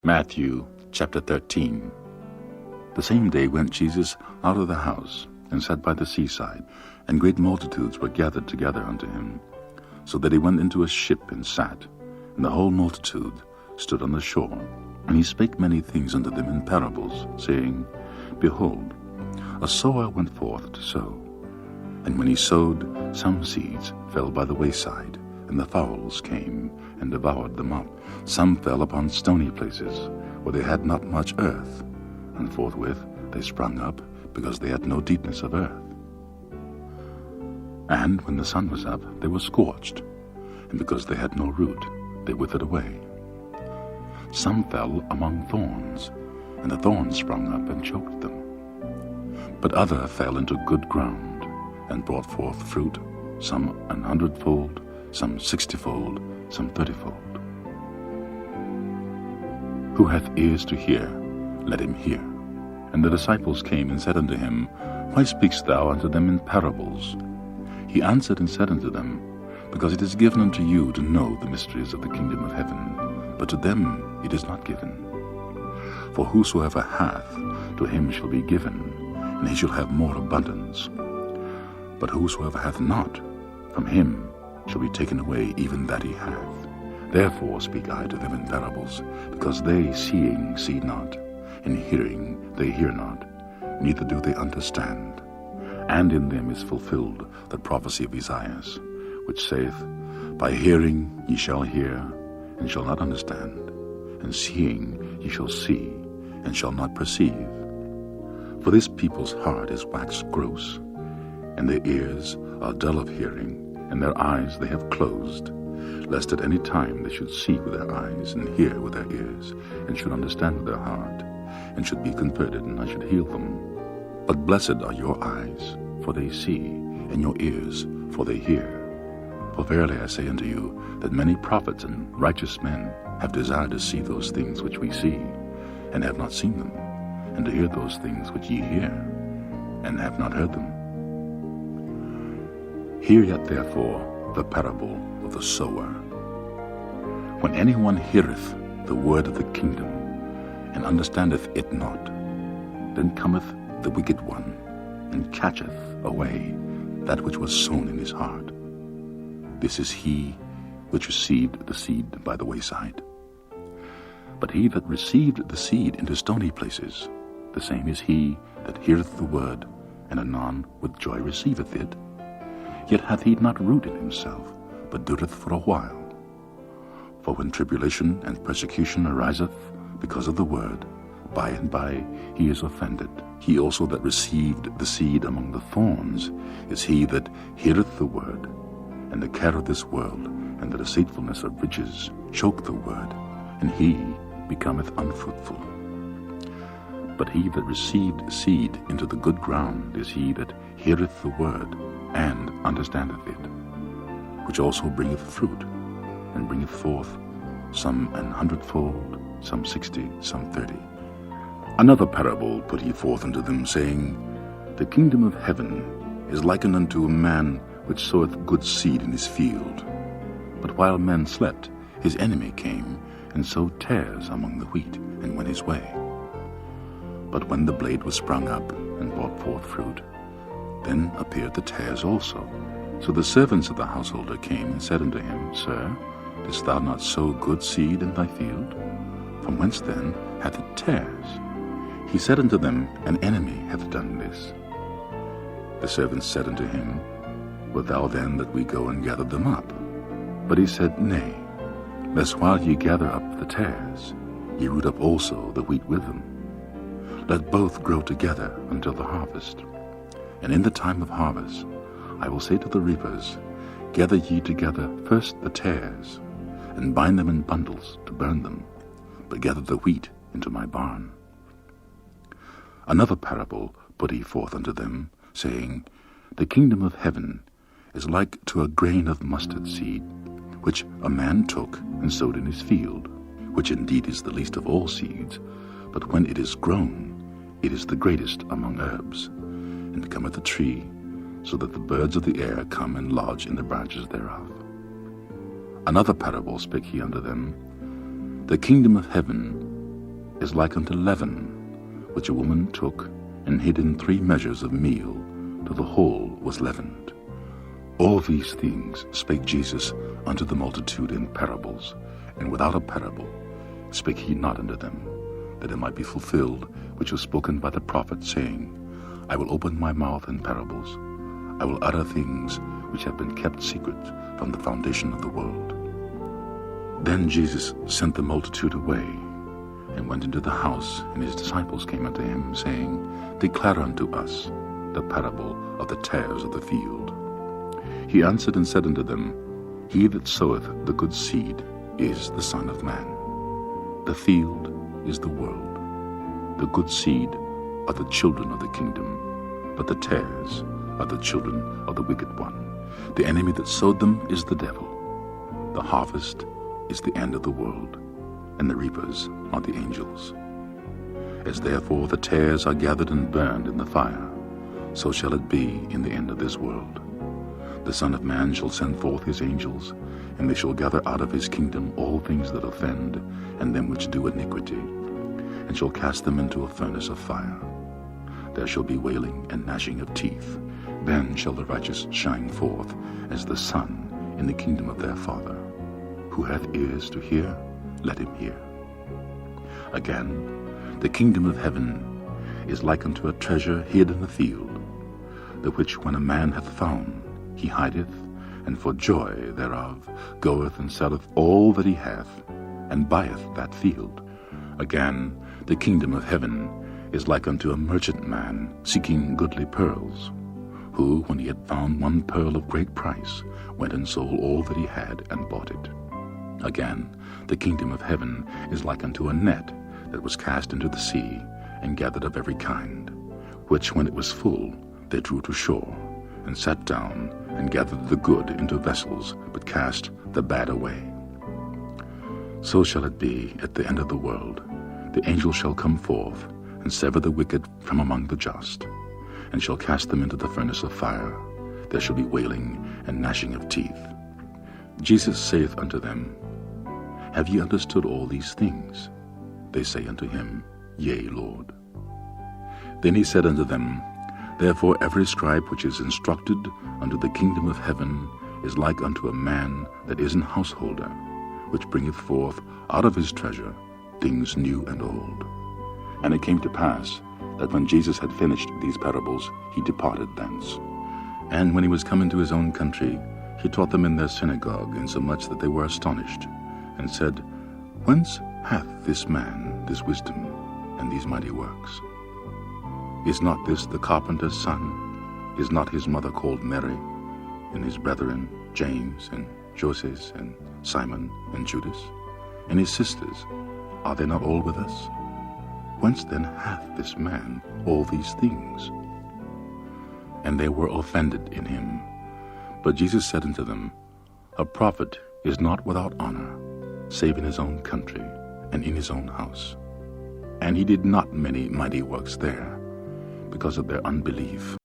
Matthew chapter 13. The same day went Jesus out of the house, and sat by the seaside, and great multitudes were gathered together unto him, so that he went into a ship and sat, and the whole multitude stood on the shore. And he spake many things unto them in parables, saying, Behold, a sower went forth to sow. And when he sowed, some seeds fell by the wayside, and the fowls came and devoured them up. Some fell upon stony places, where they had not much earth, and forthwith they sprung up, because they had no deepness of earth. And when the sun was up, they were scorched, and because they had no root, they withered away. Some fell among thorns, and the thorns sprung up and choked them. But other fell into good ground, and brought forth fruit, some 100-fold, some 60-fold, some 30-fold. Who hath ears to hear, let him hear. And the disciples came and said unto him, Why speakest thou unto them in parables? He answered and said unto them, Because it is given unto you to know the mysteries of the kingdom of heaven, but to them it is not given. For whosoever hath, to him shall be given, and he shall have more abundance. But whosoever hath not, from him shall be taken away even that he hath. Therefore speak I to them in parables, because they seeing see not, and hearing they hear not, neither do they understand. And in them is fulfilled the prophecy of Esaias, which saith, By hearing ye shall hear, and shall not understand, and seeing ye shall see, and shall not perceive. For this people's heart is waxed gross, and their ears are dull of hearing, and their eyes they have closed, lest at any time they should see with their eyes, and hear with their ears, and should understand with their heart, and should be converted, and I should heal them. But blessed are your eyes, for they see, and your ears, for they hear. For verily I say unto you, that many prophets and righteous men have desired to see those things which we see, and have not seen them, and to hear those things which ye hear, and have not heard them. Hear yet therefore the parable of the sower. When anyone heareth the word of the kingdom, and understandeth it not, then cometh the wicked one, and catcheth away that which was sown in his heart. This is he which received the seed by the wayside. But he that received the seed into stony places, the same is he that heareth the word, and anon with joy receiveth it. Yet hath he not root in himself, but dureth for a while. For when tribulation and persecution ariseth because of the word, by and by he is offended. He also that received the seed among the thorns is he that heareth the word, and the care of this world and the deceitfulness of riches choke the word, and he becometh unfruitful. But he that received seed into the good ground is he that heareth the word, and understandeth it, which also bringeth fruit, and bringeth forth some 100-fold, some 60, some 30. Another parable put he forth unto them, saying, The kingdom of heaven is likened unto a man which soweth good seed in his field. But while men slept, his enemy came, and sowed tares among the wheat, and went his way. But when the blade was sprung up, and brought forth fruit, then appeared the tares also. So the servants of the householder came and said unto him, Sir, didst thou not sow good seed in thy field? From whence then hath it tares? He said unto them, An enemy hath done this. The servants said unto him, Wilt thou then that we go and gather them up? But he said, Nay, lest while ye gather up the tares, ye root up also the wheat with them. Let both grow together until the harvest. And in the time of harvest I will say to the reapers, Gather ye together first the tares, and bind them in bundles to burn them, but gather the wheat into my barn. Another parable put he forth unto them, saying, The kingdom of heaven is like to a grain of mustard seed, which a man took and sowed in his field, which indeed is the least of all seeds, but when it is grown, it is the greatest among herbs, and becometh a tree, so that the birds of the air come and lodge in the branches thereof. Another parable spake he unto them, The kingdom of heaven is like unto leaven, which a woman took and hid in 3 measures of meal, till the whole was leavened. All these things spake Jesus unto the multitude in parables, and without a parable spake he not unto them, that it might be fulfilled which was spoken by the prophet, saying, I will open my mouth in parables, I will utter things which have been kept secret from the foundation of the world. Then Jesus sent the multitude away, and went into the house, and his disciples came unto him, saying, Declare unto us the parable of the tares of the field. He answered and said unto them, He that soweth the good seed is the Son of Man. The field is the world. The good seed are the children of the kingdom, but the tares are the children of the wicked one. The enemy that sowed them is the devil. The harvest is the end of the world, and the reapers are the angels. As therefore the tares are gathered and burned in the fire, so shall it be in the end of this world. The Son of Man shall send forth his angels, and they shall gather out of his kingdom all things that offend, and them which do iniquity, and shall cast them into a furnace of fire. There shall be wailing and gnashing of teeth. Then shall the righteous shine forth as the sun in the kingdom of their Father. Who hath ears to hear, let him hear. Again, the kingdom of heaven is like unto a treasure hid in a field, the which when a man hath found, he hideth, and for joy thereof goeth and selleth all that he hath, and buyeth that field. Again, the kingdom of heaven is like unto a merchant man seeking goodly pearls, who, when he had found one pearl of great price, went and sold all that he had, and bought it. Again, the kingdom of heaven is like unto a net that was cast into the sea, and gathered of every kind, which when it was full, they drew to shore, and sat down, and gathered the good into vessels, but cast the bad away. So shall it be at the end of the world. The angel shall come forth, and sever the wicked from among the just, and shall cast them into the furnace of fire. There shall be wailing and gnashing of teeth. Jesus saith unto them, Have ye understood all these things? They say unto him, Yea, Lord. Then he said unto them, Therefore every scribe which is instructed unto the kingdom of heaven is like unto a man that is an householder, which bringeth forth out of his treasure things new and old. And it came to pass that when Jesus had finished these parables, he departed thence. And when he was come into his own country, he taught them in their synagogue, insomuch that they were astonished, and said, Whence hath this man this wisdom and these mighty works? Is not this the carpenter's son? Is not his mother called Mary, and his brethren James and Joses and Simon and Judas? And his sisters, are they not all with us? Whence then hath this man all these things? And they were offended in him. But Jesus said unto them, A prophet is not without honor, save in his own country and in his own house. And he did not many mighty works there, because of their unbelief.